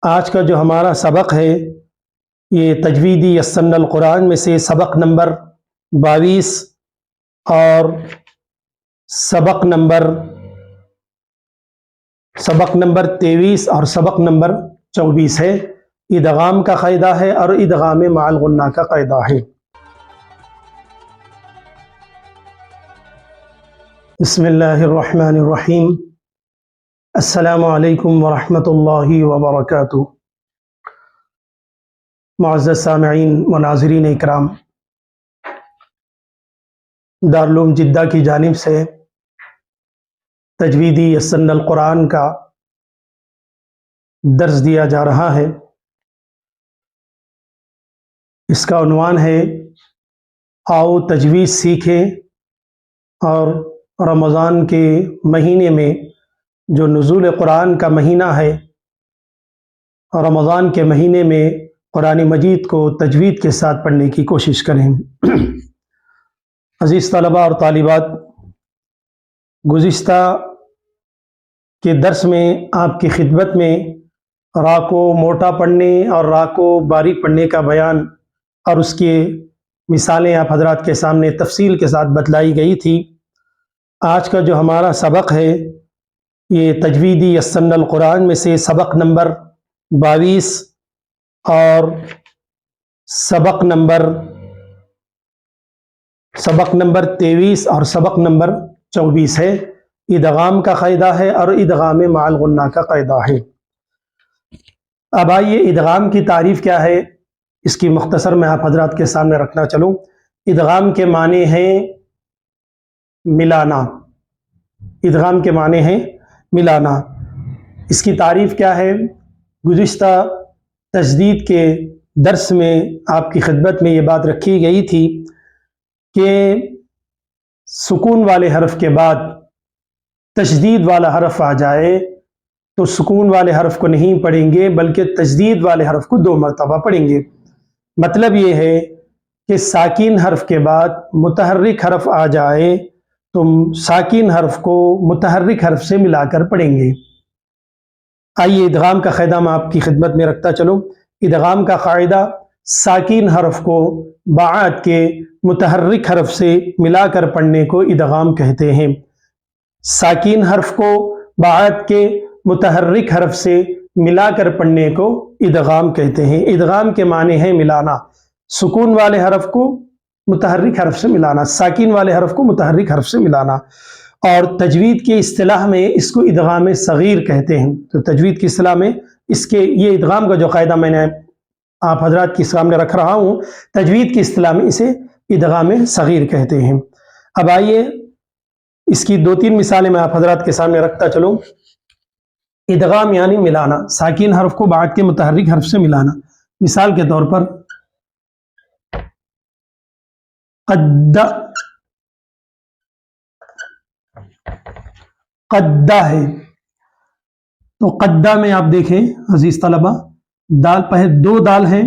آج کا جو ہمارا سبق ہے یہ تجویدی یسن القرآن میں سے سبق نمبر 22 اور سبق نمبر 23 اور سبق نمبر 24 ہے۔ ادغام کا قاعدہ ہے اور ادغام مع الغنہ کا قاعدہ ہے۔ بسم اللہ الرحمن الرحیم۔ السلام علیکم ورحمۃ اللہ وبرکاتہ۔ معزز سامعین و ناظرین اکرام، دارالعلوم جدہ کی جانب سے تجویدی یسن القرآن کا درس دیا جا رہا ہے۔ اس کا عنوان ہے آؤ تجوید سیکھیں، اور رمضان کے مہینے میں جو نزول قرآن کا مہینہ ہے، رمضان کے مہینے میں قرآن مجید کو تجوید کے ساتھ پڑھنے کی کوشش کریں۔ عزیز طلباء اور طالبات، گزشتہ کے درس میں آپ کی خدمت میں را کو موٹا پڑھنے اور را کو باریک پڑھنے کا بیان اور اس کے مثالیں آپ حضرات کے سامنے تفصیل کے ساتھ بتلائی گئی تھی۔ آج کا جو ہمارا سبق ہے یہ تجویدی یسن القرآن میں سے سبق نمبر 22 اور سبق نمبر 23 اور سبق نمبر 24 ہے۔ ادغام کا قاعدہ ہے اور ادغام مع الغنہ کا قاعدہ ہے۔ اب آئیے ادغام کی تعریف کیا ہے اس کی مختصر میں آپ حضرات کے سامنے رکھنا چلوں۔ ادغام کے معنی ہیں ملانا۔ ادغام کے معنی ہیں ملانا۔ اس کی تعریف کیا ہے؟ گزشتہ تجدید کے درس میں آپ کی خدمت میں یہ بات رکھی گئی تھی کہ سکون والے حرف کے بعد تشدید والا حرف آ جائے تو سکون والے حرف کو نہیں پڑھیں گے بلکہ تشدید والے حرف کو 2 مرتبہ پڑھیں گے۔ مطلب یہ ہے کہ ساکن حرف کے بعد متحرک حرف آ جائے تو ساکن حرف کو متحرک حرف سے ملا کر پڑھیں گے۔ آئیے ادغام کا قاعدہ میں آپ کی خدمت میں رکھتا چلوں۔ ادغام کا قاعدہ ساکن حرف کو بعد کے متحرک حرف سے ملا کر پڑھنے کو ادغام کہتے ہیں۔ ساکن حرف کو بعد کے متحرک حرف سے ملا کر پڑھنے کو ادغام کہتے ہیں۔ ادغام کے معنی ہے ملانا، سکون والے حرف کو متحرک حرف سے ملانا، ساکن والے حرف کو متحرک حرف سے ملانا، اور تجوید کی اصطلاح میں اس کو ادغام صغیر کہتے ہیں۔ تو تجوید کی اصطلاح میں اس کے یہ ادغام کا جو قاعدہ میں نے آپ حضرات کے سامنے رکھ رہا ہوں، تجوید کی اصطلاح میں اسے ادغام صغیر کہتے ہیں۔ اب آئیے اس کی 2-3 مثالیں میں آپ حضرات کے سامنے رکھتا چلوں۔ ادغام یعنی ملانا، ساکن حرف کو بعد کے متحرک حرف سے ملانا۔ مثال کے طور پر قدہ ہے، تو قدہ میں آپ دیکھیں عزیز طلبہ، دال پہلے 2 دال ہیں،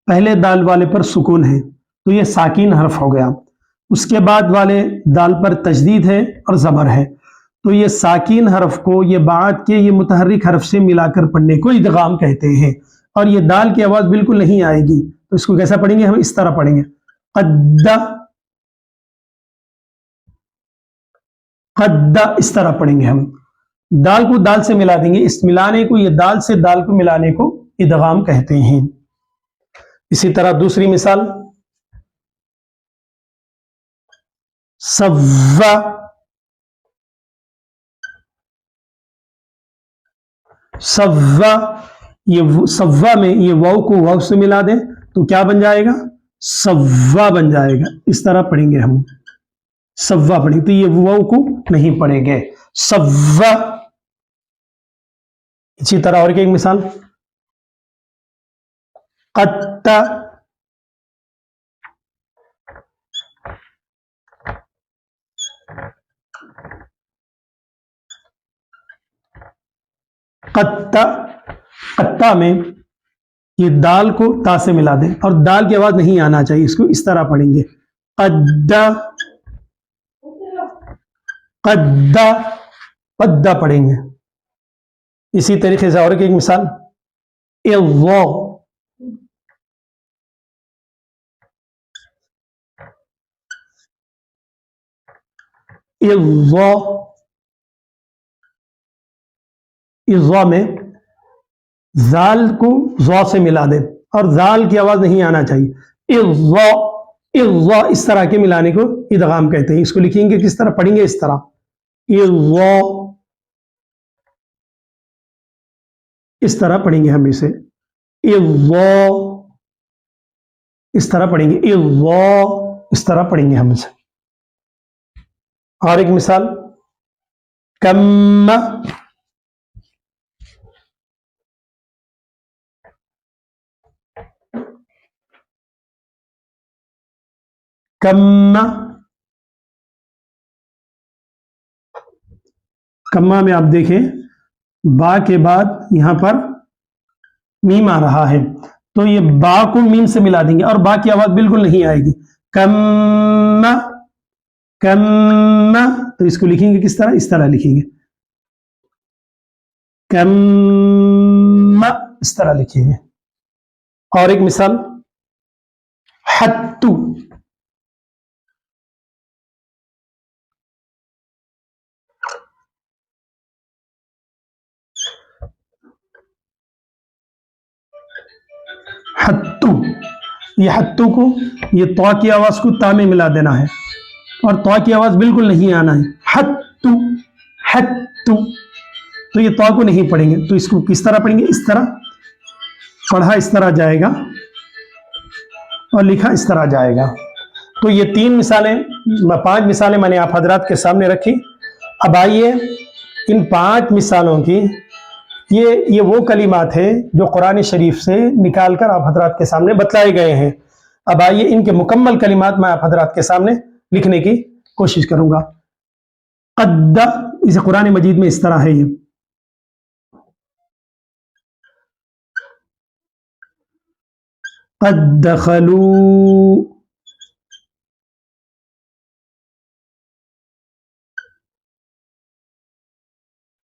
پہلے دال والے پر سکون ہے تو یہ ساکن حرف ہو گیا، اس کے بعد والے دال پر تشدید ہے اور زبر ہے، تو یہ ساکن حرف کو یہ بعد کے یہ متحرک حرف سے ملا کر پڑھنے کو ادغام کہتے ہیں۔ اور یہ دال کی آواز بالکل نہیں آئے گی تو اس کو کیسا پڑھیں گے؟ ہم اس طرح پڑھیں گے، قدہ قدہ، اس طرح پڑھیں گے۔ ہم دال کو دال سے ملا دیں گے، اس ملانے کو، یہ دال سے دال کو ملانے کو ادغام کہتے ہیں۔ اسی طرح دوسری مثال سوا، سوا، یہ سوا میں یہ واو کو واو سے ملا دیں تو کیا بن جائے گا؟ سوا بن جائے گا۔ اس طرح پڑھیں گے ہم، سوا پڑھیں تو یہ واو کو نہیں پڑھیں گے، سوا۔ اسی طرح اور ایک مثال قطع، قطع، قطع میں یہ دال کو تا سے ملا دیں اور دال کی آواز نہیں آنا چاہیے، اس کو اس طرح پڑھیں گے، قدہ قدہ، قدہ پڑھیں گے۔ اسی طریقے سے اور ایک مثال इज़्ज़ा, इज़्ज़ा, इज़्ज़ा में जाल को ज़ा से मिला दे और जाल की आवाज नहीं आना चाहिए। इज़्ज़ा, इज़्ज़ा, इस तरह के मिलाने को इदगाम कहते हैं। इसको लिखेंगे किस तरह, पढ़ेंगे इस तरह, इज़्ज़ा, इस तरह पढ़ेंगे हम इसे, इज़्ज़ा, इस तरह पढ़ेंगे, इज़्ज़ा, इस तरह पढ़ेंगे हम इसे। और एक मिसाल, कम, कम्मा, कम्मा में आप देखें बा के बाद यहां पर मीम आ रहा है, तो ये बा को मीम से मिला देंगे और बा की आवाज बिल्कुल नहीं आएगी। कम्मा, कम्मा, तो इसको लिखेंगे किस तरह, इस तरह लिखेंगे, कम्मा, इस तरह लिखेंगे। और एक मिसाल, हत्तू, हत्तू, ये हत्तू को, ये तौ की आवाज को ता में मिला देना है और तौ की आवाज बिल्कुल नहीं आना है। हत्तू, हत्तू, तो ये तौ को नहीं पढ़ेंगे, तो इसको किस तरह पढ़ेंगे, इस तरह पढ़ा इस तरह जाएगा और लिखा इस तरह जाएगा। तो ये 5 मिसालें मैंने आप हजरात के सामने रखी। अब आइए इन 5 मिसालों की, ये वो कलिमात है जो कुरान शरीफ से निकाल कर आप हजरात के सामने बतलाए गए हैं। अब आइए इनके मुकम्मल कलिमात मैं आप हजरात के सामने लिखने की कोशिश करूंगा। कद्दा, इसे कुरान मजीद में इस तरह है, ये قد دخلوا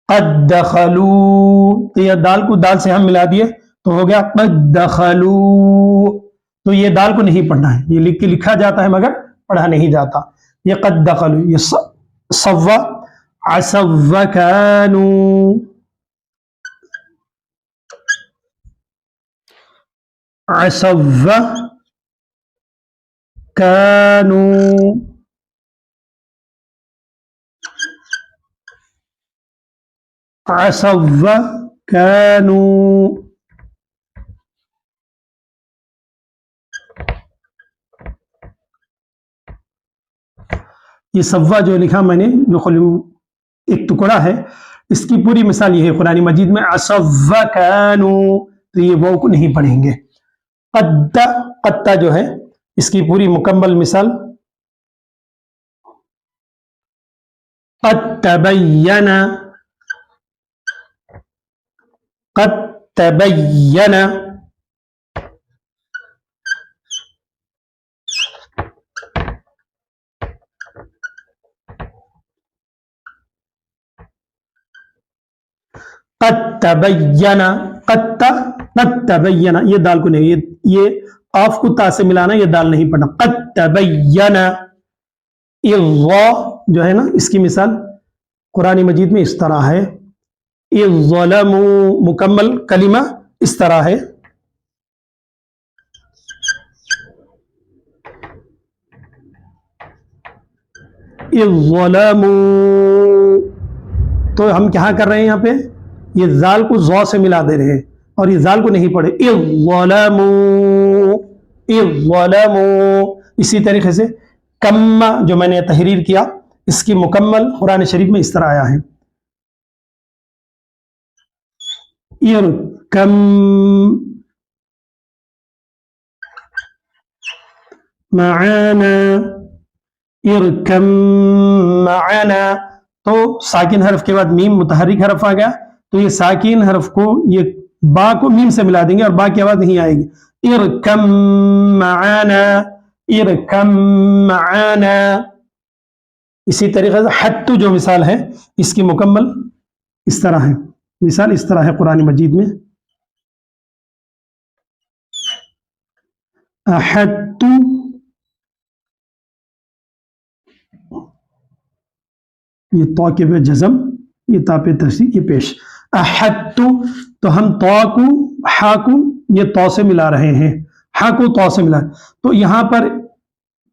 قد دخلوا، تو یہ دال کو دال سے ہم ملا دیے تو ہو گیا قد دخلوا، تو یہ دال کو نہیں پڑھنا ہے، یہ لکھ کے لکھا جاتا ہے مگر پڑھا نہیں جاتا۔ یہ قد دخلوا، یہ صوا، عصوا كانوا، عصوا كانوا، عصوا كانوا، یہ سوا جو لکھا میں نے، جو ایک ٹکڑا ہے، اس کی پوری مثال یہ ہے قرآن مجید میں، عصوا كانوا، تو یہ وہ کو نہیں پڑھیں گے۔ قد، قطہ جو ہے اس کی پوری مکمل مثال، قد تبین، قد تبین، قد تبین، قد تبین، یہ دال کو نہیں، یہ قاف کو تا سے ملانا، یہ دال نہیں پڑھنا۔ قد تبین، اِذَّا جو ہے نا، اس کی مثال قرآن مجید میں اس طرح ہے، اِذْ ظَلَمُوا، مکمل کلمہ اس طرح ہے، اِذْ ظَلَمُوا، تو ہم کیا کر رہے ہیں یہاں پہ، یہ زال کو زو سے ملا دے رہے ہیں اور یہ زال کو نہیں پڑھے، اِذْ ظَلَمُوا، اِذْ ظَلَمُوا۔ اسی طریقے سے کم جو میں نے تحریر کیا، اس کی مکمل قرآن شریف میں اس طرح آیا ہے، اِرْکَم معانا، اِرْکَم معانا، تو ساکن حرف کے بعد میم متحرک حرف آ گیا، تو یہ ساکن حرف کو، یہ با کو میم سے ملا دیں گے اور با کی آواز نہیں آئے گی، اِرْکَم معانا، اِرْکَم معانا۔ اسی طریقے سے حتّو جو مثال ہے، اس کی مکمل اس طرح ہے، مثال اس طرح ہے قرآن مجید میں، अहत्तु, ये तो के पे जज़म, ये ता पे तस्दीद, ये पेश। अहत्तु, तो हम तो को हा को ये तो से मिला रहे हैं, हा को तो से मिला, तो यहां पर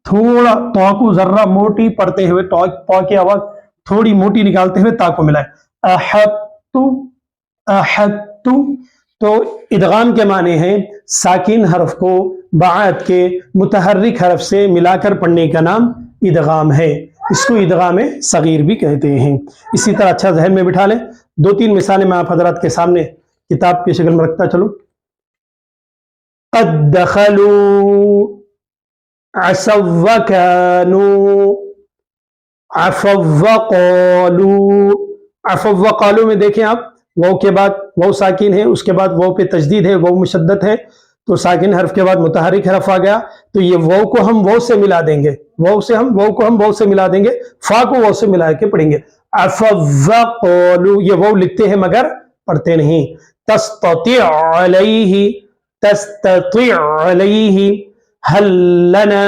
थोड़ा तो को जर्रा मोटी पढ़ते हुए, तो की आवाज थोड़ी मोटी निकालते हुए ता को मिलाए। अहत्तु, अहत्तु, तो इदगाम के माने हैं साकिन हरफ को बात के मुतहर्रिक हरफ से मिलाकर पढ़ने का नाम इदगाम है। इसको इदगाम सगीर भी कहते हैं। इसी तरह अच्छा जहन में बिठा लें। दो तीन मिसालें मैं आप हजरात के सामने किताब की शक्ल में रखता चलूं। क़द दख़लू असव व कानू अफ़व व क़ालू। अफ़व व क़ालू में देखें आप, वाव के बाद वाव साकिन है, उसके बाद वाव पे तजदीद है, वाव मुशद्दद है, तो साकिन हरफ के बाद मुतहरिक हरफ आ गया, तो ये वाव को हम वाव से मिला देंगे, वाव को हम वाव से मिला देंगे, फा को वाव से मिला के पढ़ेंगे। अफ़व्वक़लू, ये वाव लिखते हैं मगर पढ़ते नहीं। तस्तती अलैहि, तस्तती अलैहि, हल लना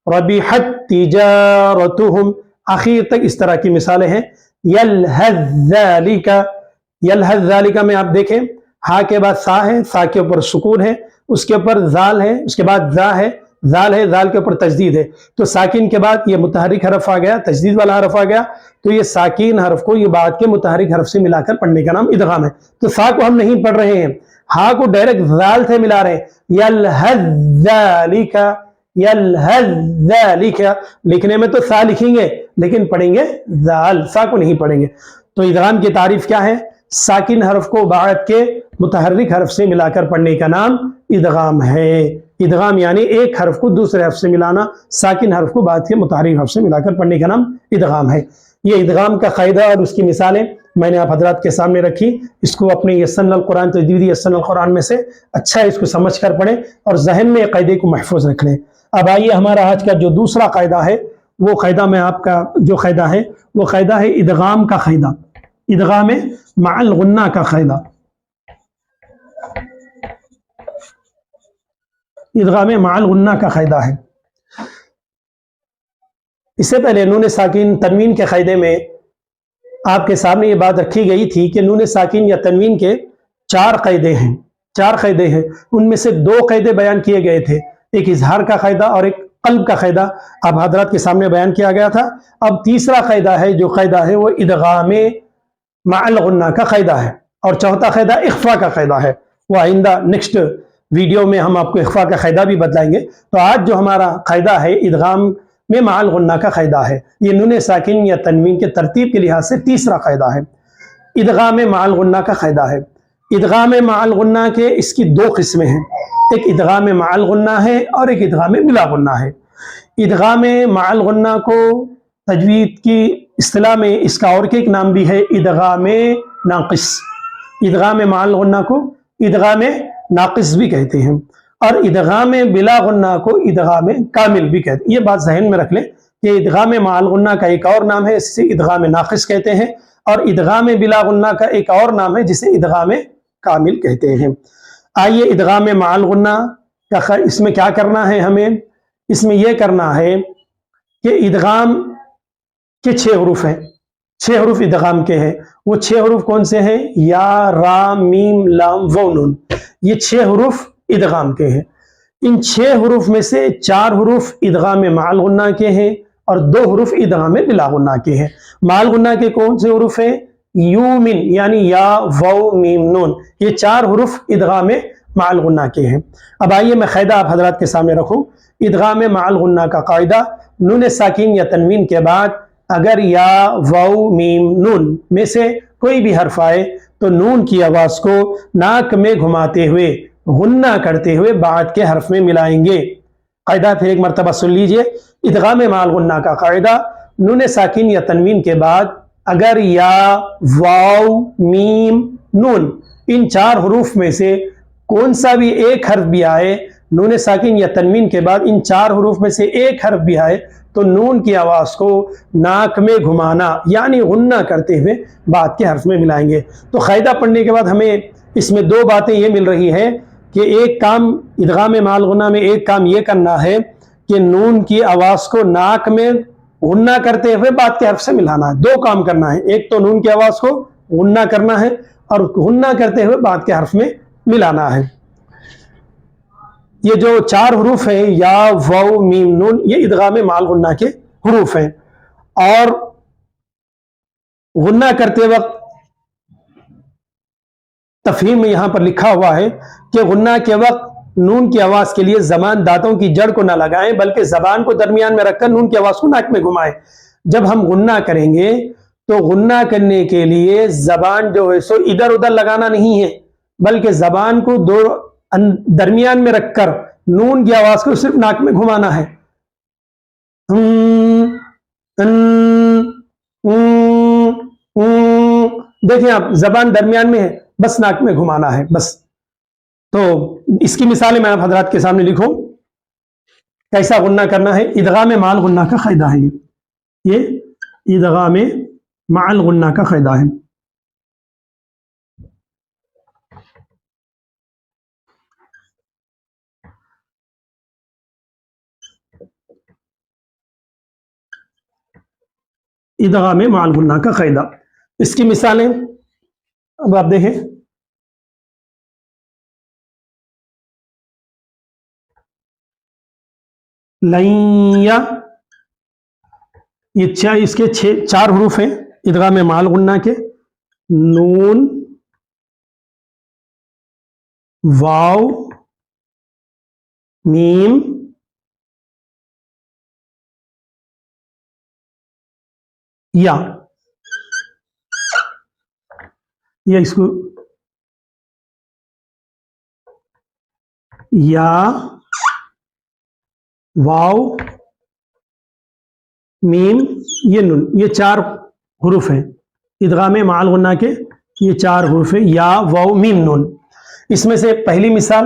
रबिहत तिजारतुहुम, आखिर तक इस तरह की मिसालें हैं। यलहज़्ज़ालिका, यलहज़्ज़ालिका में आप देखें हा के बाद सा है, सा के ऊपर सुकून है, उसके ऊपर जाल है, उसके बाद जा है, जाल है, जाल के ऊपर तजदीद है, तो साकिन के बाद ये मुतहरिक हरफ आ गया, तजदीद वाला हरफ आ गया, तो ये साकिन हरफ को ये बाद के मुतहरिक हरफ से मिलाकर पढ़ने का नाम इदगाम है। तो सा को हम नहीं पढ़ रहे हैं, हा को डायरेक्ट जाल से मिला रहे हैं। यलहज़्ज़ालिका, यलहज़्ज़ालिका, लिखने में तो सा लिखेंगे लेकिन पढ़ेंगे जाल, सा को नहीं पढ़ेंगे। तो इदगाम की तारीफ क्या है? साकिन हरफ को बाद के मुतहर्रिक हरफ से मिलाकर पढ़ने का नाम इदगाम है। इदगाम यानी एक हरफ को दूसरे हरफ से मिलाना, साकिन हरफ को बाद के मुतहर्रिक हरफ से मिलाकर पढ़ने का नाम इदगाम है। ये इदगाम का कायदा और उसकी मिसालें मैंने आप हजरात के सामने रखी। इसको अपने यस्सरल कुरान, तजदीदी यस्सरल कुरान में से अच्छा इसको समझ कर पढ़ें और जहन में कायदे को महफूज रख लें। अब आइए हमारा आज का जो दूसरा कायदा है, वो कायदा में आपका जो कायदा है वो कायदा है इदगाम का कायदा, इदगाम मअल गुन्ना का कायदा। इदगाम मअल गुन्ना का कायदा है। इससे पहले नून साकिन तनवीन के कायदे में आपके सामने ये बात रखी गई थी कि नून साकिन या तनवीन के चार कायदे हैं, चार कायदे हैं। उनमें से दो कायदे बयान किए गए थे, एक इजहार का कायदा और एक कल्ब का कायदा आप हजरात के सामने बयान किया गया था। अब तीसरा कायदा है, जो कायदा है वो इदगाम मअल गुन्ना का कायदा है, और चौथा कायदा इख्फा का कायदा है। वो आइंदा नेक्स्ट वीडियो में हम आपको इख्फा का कायदा भी बताएंगे। तो आज जो हमारा कायदा है इदगाम में मअल गुन्ना का कायदा है, ये नून साकिन या तनवीन के तरतीब के लिहाज से तीसरा कायदा है। इदगाम मअल गुन्ना का कायदा है। इदगाम मअल गुन्ना के इसकी दो किस्में हैं, एक इदगाम मअल गुन्ना है और एक इदगाम बिला गुन्ना है। इदगाम मअल गुन्ना को तजवीद की इस्तिलाह में इसका और एक नाम भी है, इदगाम नाक़िस। इदगाम मअल गुन्ना को इदगाम नाक़िस भी कहते हैं और इदगाम बिला गुन्ना को इदगाम कामिल भी कहते हैं। ये बात जहन में रख लें कि इदगाम मअल गुन्ना का एक और नाम है, इसे इदगाम नाक़िस कहते हैं, और इदगाम बिला गुन्ना का एक और नाम है जिसे इदगाम कामिल कहते हैं। आइए इदगाम मअल गुन्ना का इसमें क्या करना है, हमें इसमें यह करना है कि इदगाम के 6 हरूफ हैं, 6 हरूफ इदगाम के हैं। वो 6 हरूफ कौन से हैं? या, रा, मीम, लाम, व, नून। ये 6 हरूफ इदगाम के हैं। इन 6 हरूफ में से 4 हरूफ इदगाम मअल गुन्ना के हैं और 2 हरूफ इदगाम बिला गुन्ना के हैं। मअल गुन्ना के कौन से हरूफ हैं? यू, मिन, यानी या, वाव, मीम, नून। ये 4 हरूफ इदगाम मअल गुन्ना के हैं। अब आइए मैं कायदा आप हजरात के सामने रखूं। इदगाम मअल गुन्ना का कायदा, नून साकिन या तनवीन के बाद अगर या, वाव, मीम, नून में से कोई भी हर्फ आए तो नून की आवाज को नाक में घुमाते हुए, गुन्ना करते हुए बाद के हर्फ में मिलाएंगे। कायदा फिर एक मरतबा सुन लीजिए। इदगाम मअल गुन्ना का कायदा, नून साकिन या तनवीन के बाद अगर या, वाव, मीम, नून इन 4 हरूफ में से कौन सा भी एक हर्फ भी आए, नून साकिन या तनवीन के बाद इन 4 हरूफ में से एक हर्फ भी आए तो नून की आवाज को नाक में घुमाना यानी गुन्ना करते हुए बाद के हर्फ में मिलाएंगे। तो कायदा पढ़ने के बाद हमें इसमें 2 बातें ये मिल रही है کہ ایک کام ادغام مع الغنہ میں ایک کام یہ کرنا ہے کہ نون کی آواز کو ناک میں غنہ کرتے ہوئے بات کے حرف سے ملانا ہے. دو کام کرنا ہے, ایک تو نون کی آواز کو غنہ کرنا ہے اور غنہ کرتے ہوئے بات کے حرف میں ملانا ہے. یہ جو 4 حروف ہیں یا واو میم نون, یہ ادغام مع الغنہ کے حروف ہیں. اور غنہ کرتے وقت تفہیم میں یہاں پر لکھا ہوا ہے کہ غنہ کے وقت نون کی آواز کے لیے زبان دانتوں کی جڑ کو نہ لگائیں بلکہ زبان کو درمیان میں رکھ کر نون کی آواز کو ناک میں گھمائیں. جب ہم غنہ کریں گے تو غنہ کرنے کے لیے زبان جو ہے سو ادھر ادھر لگانا نہیں ہے بلکہ زبان کو درمیان میں رکھ کر نون کی آواز کو صرف ناک میں گھمانا ہے. دیکھیں آپ, زبان درمیان میں ہے, بس ناک میں گھمانا ہے بس. تو اس کی مثالیں میں آپ حضرات کے سامنے لکھوں کیسا غنہ کرنا ہے. ادغام مع الغنہ کا قاعدہ ہے یہ ادغام مع الغنہ کا قاعدہ ہے. ادغام مع الغنہ کا قاعدہ, اس کی مثالیں اب آپ دیکھیں. لَيَّ, یہ اس کے 4 حروف ہیں ادغام مع الغنہ کے. نون, واو, میم, یا. یہ اس کو یا, واو, میم, یہ نون, یہ 4 حروف ہیں ادغام مع الغنہ کے. یہ 4 حروف ہیں یا واو میم نون. اس میں سے پہلی مثال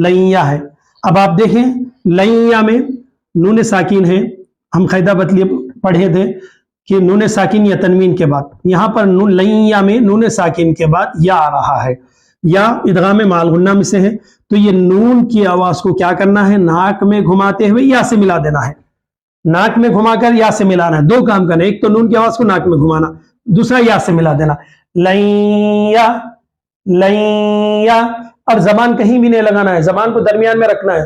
لَيَّ ہے. اب آپ دیکھیں لَيَّ میں نون ساکین ہے. ہم قاعدہ پڑھے تھے کہ نون ساکین یا تنوین کے بعد, یہاں پر لَيَّ میں نون ساکین کے بعد یا آ رہا ہے. یا ادغام مع الغنہ میں سے ہے. تو یہ نون کی آواز کو کیا کرنا ہے, ناک میں گھماتے ہوئے یا سے ملا دینا ہے. ناک میں گھما کر یا سے ملانا ہے. 2 کام کرنا ہے, ایک تو نون کی آواز کو ناک میں گھمانا, دوسرا یا سے ملا دینا. لَيَّ لَيَّ, اور زبان کہیں بھی نہیں لگانا ہے, زبان کو درمیان میں رکھنا ہے.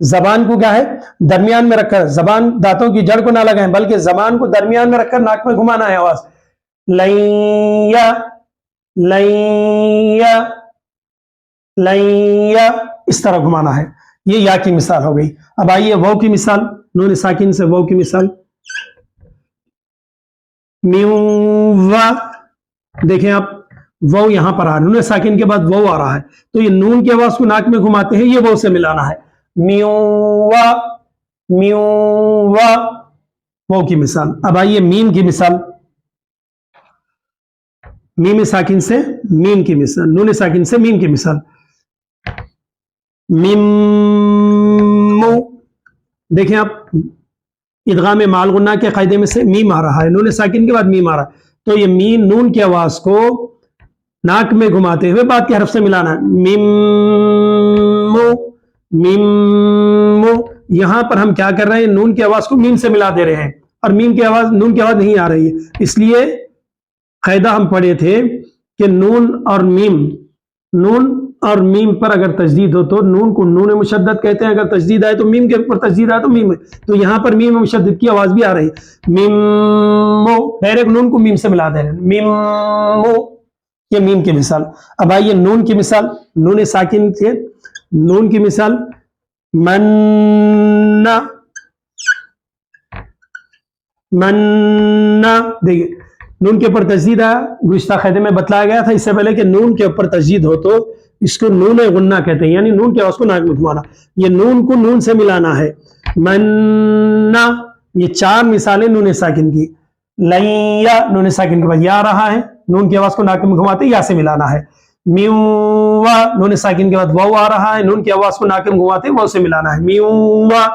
زبان کو کیا ہے, درمیان میں رکھ کر, زبان دانتوں کی جڑ کو نہ لگائیں بلکہ زبان کو درمیان میں رکھ کر ناک میں گھمانا ہے آواز. لَيَّ لَيَّ لَيَّ, اس طرح گھمانا ہے. یہ یا کی مثال ہو گئی. اب آئیے واو کی مثال, نون ساکن سے واو کی مثال. میوا, دیکھیں آپ واو یہاں پر آ رہا ہے, نون ساکن کے بعد واو آ رہا ہے, تو یہ نون کی آواز کو ناک میں گھماتے ہیں, یہ واو سے ملانا ہے. میوا میوا, واو کی مثال. اب آئیے میم کی مثال. میم ساکن سے میم کی مثال, نون ساکن سے میم کی مثال. میمو, دیکھیں آپ ادغام مع الغنہ کے قاعدے میں سے میم آ رہا ہے, نون ساکن کے بعد میم آ رہا ہے, تو یہ میم نون کی آواز کو ناک میں گھماتے ہوئے بات کے حرف سے ملانا ہے. میمو میمو, یہاں پر ہم کیا کر رہے ہیں, نون کی آواز کو میم سے ملا دے رہے ہیں اور میم کی آواز, نون کی آواز نہیں آ رہی ہے. اس لیے قاعدہ ہم پڑھے تھے کہ نون اور میم پر اگر تشدید ہو تو نون کو نون مشدد کہتے ہیں, اگر تشدید آئے تو میم کے اوپر تشدید آئے تو میم. تو یہاں پر میم مشدد کی آواز بھی آ رہی ہے. میمو, ڈائریکٹ نون کو میم سے ملا دے رہے ہیں. میمو, یہ میم کی مثال. اب آئیے نون کی مثال, نون ساکن کے نون کی مثال. منّا منّا, دیکھیے نون کے اوپر تشدید آیا, گزشتہ قاعدے میں بتلایا گیا تھا اس سے پہلے کہ نون کے اوپر تشدید ہو تو اس کو نون غنہ کہتے ہیں, یعنی نون کی آواز کو ناک میں گھمانا. یہ نون کو نون سے ملانا ہے. منّا, یہ 4 مثالیں نون ساکن کی. لَيَّ, نون ساکن کے بعد یا آ رہا ہے, نون کی آواز کو ناک میں گھماتے یا سے ملانا ہے. میوا, نون ساکن کے بعد واو آ رہا ہے, نون کی آواز کو ناک میں گھماتے واو سے ملانا ہے. میوا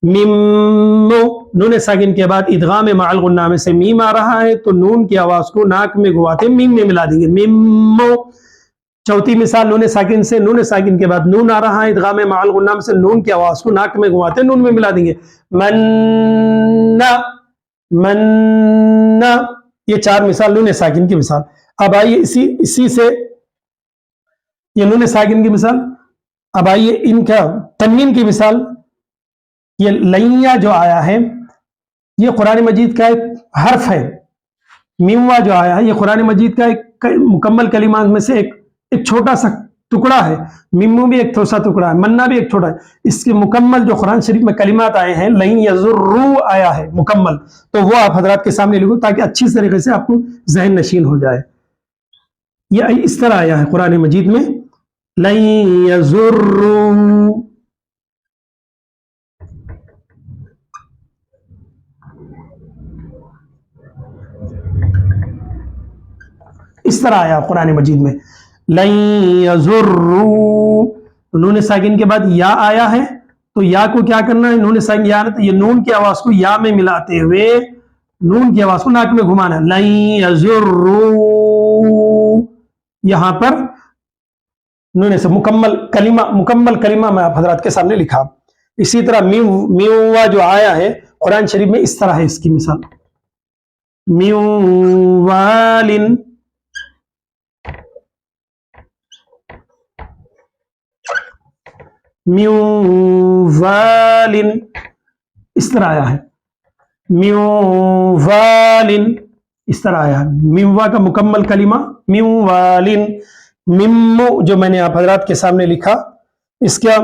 میمو, نون ساکن کے بعد ادغام مع الغنہ میں سے میم آ رہا ہے تو نون کی آواز کو ناک میں گھماتے میم میں ملا دیں گے. میمو चौथी मिसाल नून साकिन से, नून साकिन के बाद नून आ रहा है, इदगाम माल गुन्नाम से नून की आवाज को नाक में घुमाते नून में मिला देंगे, मन्ना मन्ना। ये चार मिसाल नून साकिन की मिसाल। अब आइए इसी से ये नून साकिन की मिसाल। अब आइए इनका तन्वीन की मिसाल। ये लैया जो आया है ये कुरान मजीद का एक हर्फ है। मीमवा जो आया है ये कुरान मजीद का एक मुकम्मल कलिमात में से एक छोटा सा टुकड़ा है। मिम्मू भी एक छोटा टुकड़ा है, मन्ना भी एक छोटा है। इसके मुकम्मल जो कुरान शरीफ में कलिमात आए हैं, लइन यजुर्रू आया है मुकम्मल, तो वो आप हजरात के सामने लिखो ताकि अच्छी तरीके से आपको जहन नशीन हो जाए। ये इस तरह आया है कुरान मजीद में, लइन यजुर्रू। इस तरह आया कुरान मजीद में, लन यजुर्रू। नून साकिन के बाद या आया है, तो या को क्या करना है, नून साकिन या, तो ये नून की आवाज को या में मिलाते हुए नून की आवाज को नाक में घुमाना, लन यजुर्रू। यहां पर नून से मुकम्मल कलिमा मैं आप हजरात के सामने लिखा। इसी तरह मीवा जो आया है कुरान शरीफ में, इस तरह है इसकी मिसाल, मीवालिन, म्यूवालिन, इस तरह आया है, म्यूवालिन, इस तरह आया है। मिम्वा का मुकम्मल कलिमा म्यूवालिन। मिम्मु जो मैंने आप हजरात के सामने लिखा, इसका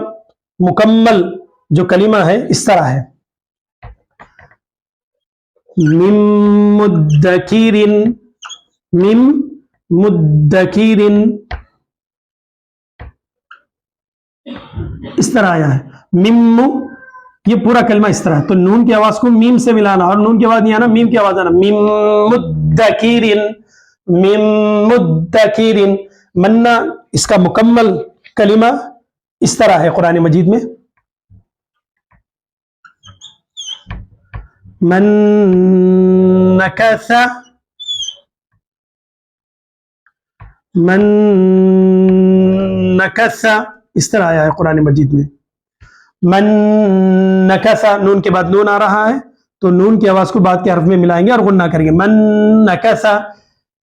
मुकम्मल जो कलिमा है इस तरह है, मिम मुद्दकीरिन, मिम मुद्दकीरिन, इस तरह आया है। मिम्मु ये पूरा कलमा इस तरह है, तो नून की आवाज को मीम से मिलाना और नून की आवाज नहीं आना, मीम की आवाज आना, मिम मुद्दकीरिन, मिम मुद्दकीरिन। मन्ना इसका मुकम्मल कलिमा इस तरह है कुरान मजीद में, मन नकसा, मन नकसा, इस तरह आया है कुरान मजीद में, मन नकसा। नून के बाद नून आ रहा है, तो नून की आवाज को बाद के हर्फ में मिलाएंगे और गुन्ना करेंगे, मन नकसा।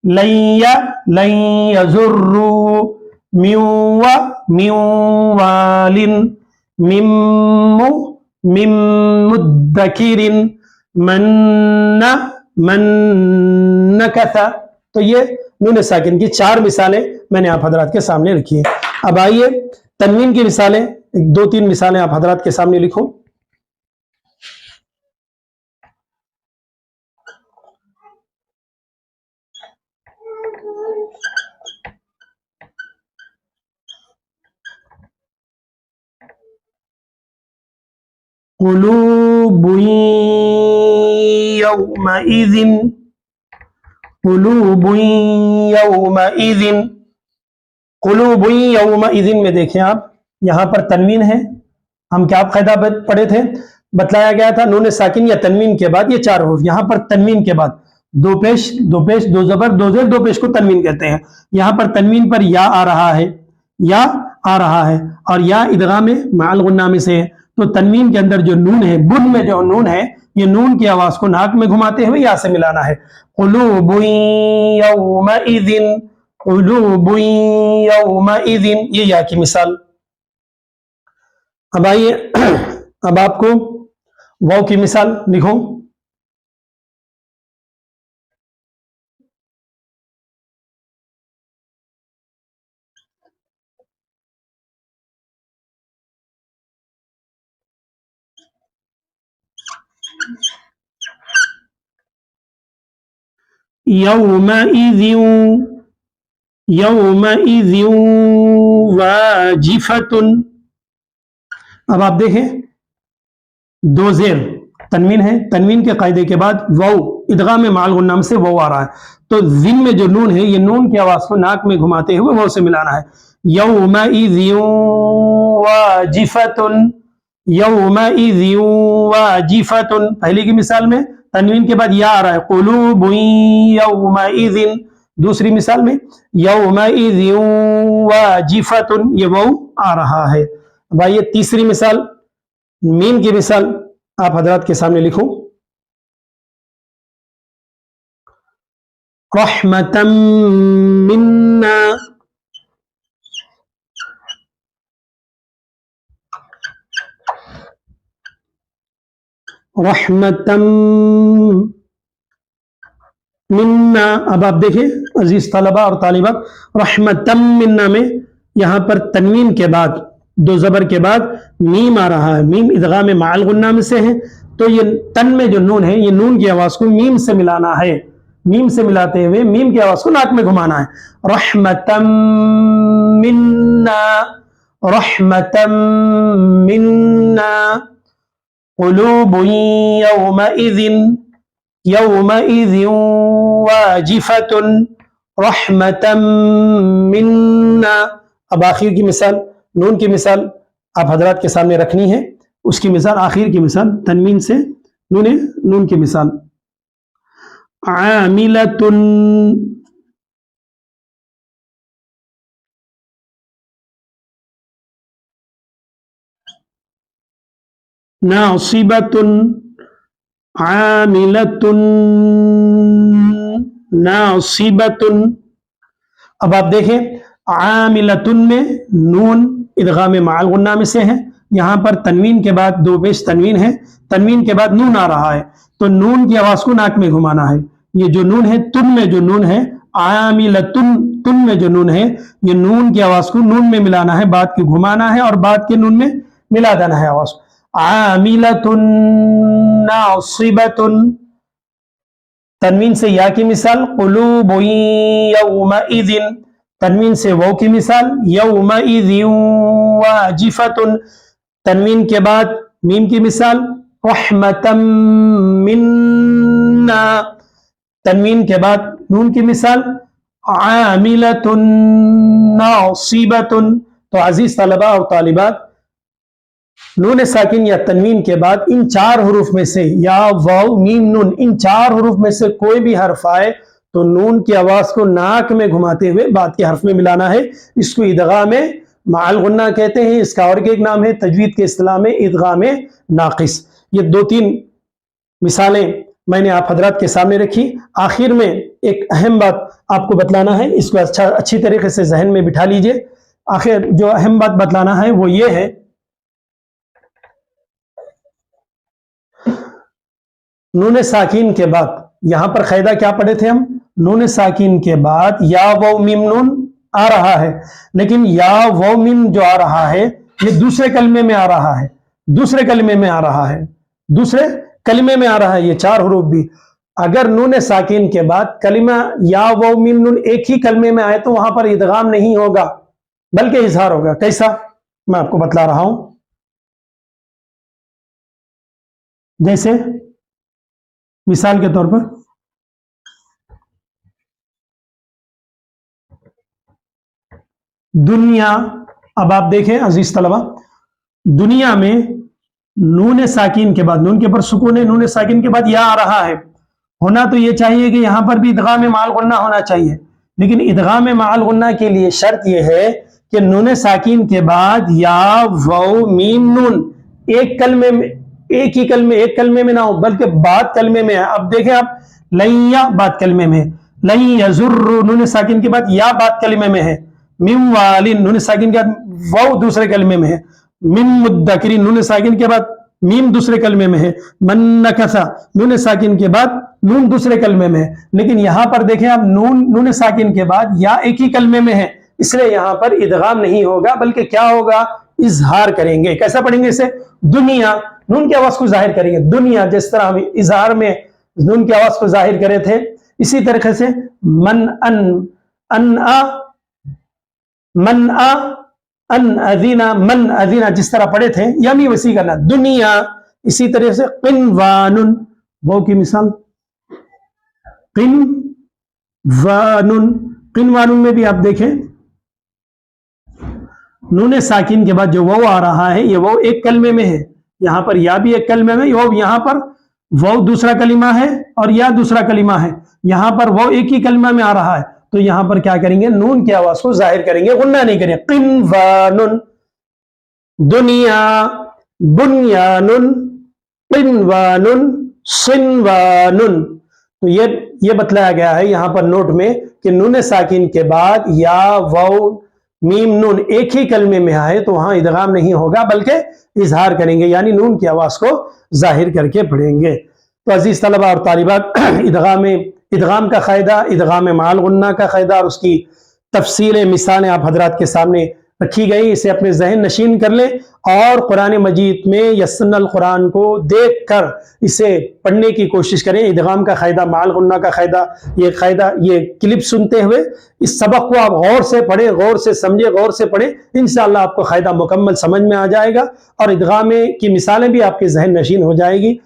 लैया लन यजुर्रू, म्यूवा म्यूवालिन, मिम्मु मिम मुद्दकीरिन, मन्ना मन नकसा। तो ये नून साकिन की चार मिसालें मैंने आप हजरात के सामने रखी है। अब आइए तन्वीन की मिसालें, दो तीन मिसालें आप हजरात के सामने लिखो। कुलूबुन यौमइज़िन, कुलूबुन यौमइज़िन, कुलूबुन यौमइज़िन में देखें आप, यहां पर तन्वीन है। हम क्या कायदा पढ़े थे, बतलाया गया था नून साकिन या तन्वीन के बाद ये चार हुर्फ, यहां पर तन्वीन के बाद दो पेश दो जबर दो जेर दो पेश को तन्वीन कहते हैं। यहां पर तन्वीन पर या आ रहा है, या आ रहा है, और या इदगाम माल गुन्ना में से है, तो तन्वीन के अंदर जो नून है, बुन में जो नून है, ये नून की आवाज को नाक में घुमाते हुए या से मिलाना है, कुलूबुन यौमइज़िन, कुलूबुन यौमइज़िन, ये या की मिसाल। अब आइए अब आपको वाव की मिसाल लिखो। यौमइज़िन, यौमइज़िन वाजिफतुन। अब आप देखें दो जेर तन्वीन है, तन्वीन के कायदे के बाद वाव इदगाम में माल गुन्नाम से वाव आ रहा है, तो जिन में जो नून है, ये नून की आवाज को नाक में घुमाते हुए वाव से मिलाना है, यौमइज़िन वाजिफतुन, यौमइज़िन वाजिफतुन। पहले की मिसाल में तन्वीन के बाद या आ रहा है, कुलूबुन यौमइज़िन, दूसरी मिसाल में यौमइज़िन वाजिफतुन, ये वाउ आ रहा है। अब आइए तीसरी मिसाल, मीम की मिसाल आप हजरात के सामने लिखो। रहमतम मिन्ना, रहमतम मिन्ना। अब आप देखें अजीज तलबा और तालिबात, रहमतम मिन्ना में यहां पर तनवीन के बाद, दो जबर के बाद मीम आ रहा है। मीम इदगाम माल गुन्ना में से है, तो ये तन में जो नून है, ये नून की आवाज को मीम से मिलाना है। मीम से मिलाते हुए मीम की आवाज को नाक में घुमाना है। रहमतम मिन्ना, रहमतम मिन्ना, क़ुलूबुन यौमइज़िन यौमइज़िन वाजिफतुन रहमतम मिन्ना। अब आखिर की मिसाल, नून की मिसाल आप हजरात के सामने रखनी है। उसकी मिसाल, आखिर की मिसाल तनवीन से नून की मिसाल, आमिलतुन, नासिबतुन, आमिलतुन, नासिबतुन। अब आप देखें आमिलतुन में नून इदगाम माल गुन्ना में से है। यहां पर तनवीन के बाद दो पेश तनवीन है, तनवीन के बाद नून आ रहा है, तो नून की आवाज को नाक में घुमाना है। ये जो नून है, तुन में जो नून है, आमिलतुन, तुन में जो नून है, ये नून की आवाज को नून में मिलाना है, बात को घुमाना है और बात के नून में मिला देना है आवाज। आमिलतुन नासिबतुन। तनवीन से या की मिसाल, क़ुलूबुन यौमइज़िन, तनवीन से वाव की मिसाल, यौमइज़िन वाजिफतुन। तनवीन के बाद मीम की मिसाल, रहमतम मिन्ना। तनवीन के बाद नून की मिसाल, आमिलतुन नासिबतुन। तो अजीज तलबा और तालिबात, नून साकिन या तनवीन के बाद इन चार हरूफ में से, या वाव मीम नून, इन चार हरूफ में से कोई भी हर्फ आए तो नून की आवाज को नाक में घुमाते हुए बात के हर्फ में मिलाना है। इसको इदगाम माल गुन्ना कहते हैं। इसका और एक नाम है तजवीद के इस्तिलाह में इदगाम नाकिस। ये दो तीन मिसालें मैंने आप हजरात के सामने रखी। आखिर में एक अहम बात आपको बतलाना है, इसको अच्छी तरीके से जहन में बिठा लीजिए। आखिर जो अहम बात बतलाना है वो ये है, नून साकिन के बाद, यहां पर कायदा क्या पढ़े थे हम, नून साकिन के बाद या वाव मीम नून आ रहा है, लेकिन या वाव मीम जो आ रहा है ये दूसरे कलमे में आ रहा है, दूसरे कलमे में आ रहा है, दूसरे कलमे में आ रहा है। ये चार हुरूफ भी अगर नून साकिन के बाद कलिमा या वाव मीम नून एक ही कलमे में आए तो वहां पर इदगाम नहीं होगा बल्कि इजहार होगा। कैसा, मैं आपको बतला रहा हूं। जैसे मिसाल के तौर पर दुनिया। अब आप देखें अजीज तलबा, दुनिया में नून साकिन के बाद, नून के पर सुकून है, नून साकिन के बाद या आ रहा है, होना तो ये चाहिए कि यहां पर भी इदगाम माल गुन्ना होना चाहिए, लेकिन इदगाम माल गुन्ना के लिए शर्त यह है कि नून साकिन के बाद या वाव मीम नून एक कलमे में, एक ही कलमे, एक कलमे में ना हो बल्कि बात कलमे में है। अब देखें आप, लैया बात कलमे में, लई यजुर्रु नून साकिन के बाद या बात कलमे में है, मिम वालिन नून साकिन के बाद वाव दूसरे कलमे में है, मिन मुद्दकिरिन नून साकिन के बाद मीम दूसरे कलमे में है, मन नकसा नून साकिन के बाद नून दूसरे कलमे में है। लेकिन यहां पर देखें आप, नून साकिन के बाद या एक ही कलमे में है, इसलिए यहां पर इदगाम नहीं होगा बल्कि क्या होगा, इजहार करेंगे। कैसा पढ़ेंगे इसे, दुनिया, नून की आवाज को जाहिर करेंगे, दुनिया, जिस तरह हम इजहार में नून की आवाज को जाहिर करे थे, इसी तरीके से मन अन अजीना, मन अजीना जिस तरह पढ़े थे, यमी वसी करना, दुनिया। इसी तरह से क़िनवानुन, वो की मिसाल क़िनवानुन, क़िनवानुन में भी आप देखें नून साकिन के बाद जो वो आ रहा है, ये वो एक कलमे में है, यहां पर या भी एक कलमे में, वो यहां पर वो दूसरा कलिमा है और या दूसरा कलिमा है, यहां पर वो एक ही कलिमा में आ रहा है, تو یہاں پر کیا کریں گے؟ نون کی آواز کو ظاہر کریں گے، غنہ نہیں کریں۔ قنوان، دنیا، بنیان، قنوان، صنوان۔ تو یہ بتلایا گیا ہے یہاں پر نوٹ میں کہ نون ساکن کے بعد یا واو میم نون ایک ہی کلمے میں آئے تو وہاں ادغام نہیں ہوگا بلکہ اظہار کریں گے، یعنی نون کی آواز کو ظاہر کر کے پڑھیں گے۔ تو عزیز طلبہ اور طالبات، ادغام کا قاعدہ، ادغام مع الغنہ کا قاعدہ اور اس کی تفصیلیں، مثالیں آپ حضرات کے سامنے رکھی گئی، اسے اپنے ذہن نشین کر لیں اور قرآن مجید میں یسن القرآن کو دیکھ کر اسے پڑھنے کی کوشش کریں۔ ادغام کا قاعدہ، مع الغنہ کا قاعدہ، یہ کلپ سنتے ہوئے اس سبق کو آپ غور سے پڑھیں، غور سے سمجھیں، غور سے پڑھیں، انشاءاللہ آپ کو قاعدہ مکمل سمجھ میں آ جائے گا اور ادغام کی مثالیں بھی آپ کے ذہن نشین ہو جائے گی۔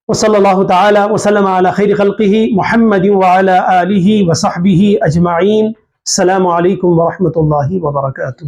وصلی اللہ تعالی وسلم علی خیر خلقہ محمد وعلی آلہ وصحبہ اجمعین۔ السلام علیکم ورحمۃ اللہ وبرکاتہ۔